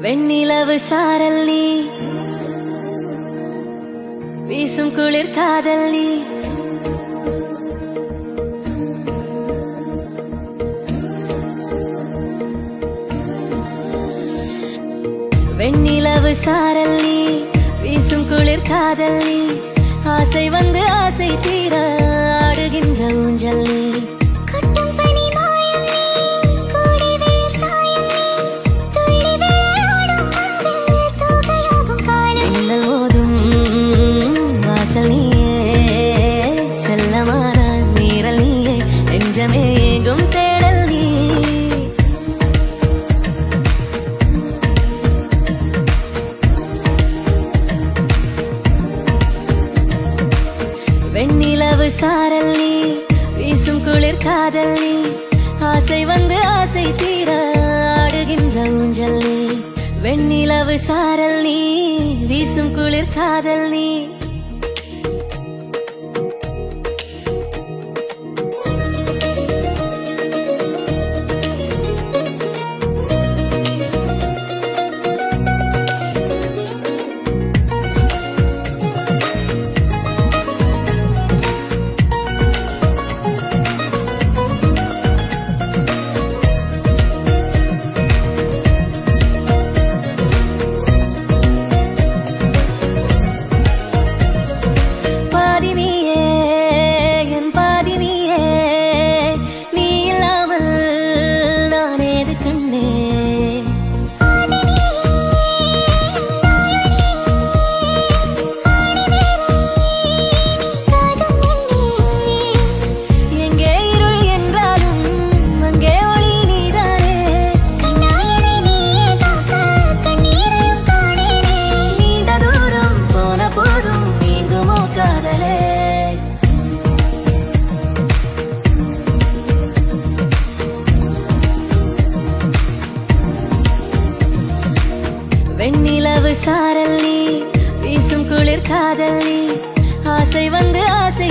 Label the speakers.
Speaker 1: வெண்ணிலவு சாரல் நீ வீசும் குளிர் காதல் நீ வெண்ணிலவு சாரல் நீ வீசும் குளிர் காதல் நீ ஆசை வந்து ஆசை தீர ஆடுகின்ற ஊஞ்சல் நீ எங்கும் தேடல் நீ வெண்ணிலவு சாரல் நீ வீசும் குளிர் காதல் நீ ஆசை வந்து ஆசை தீர ஆடுகின்ற ஊஞ்சல் நீ வெண்ணிலவு சாரல் நீ வீசும் குளிர் காதல் நீ வெண்ணிலவு சாரல் நீ வீசும் குளிர் காதல் நீ ஆசை வந்து ஆசை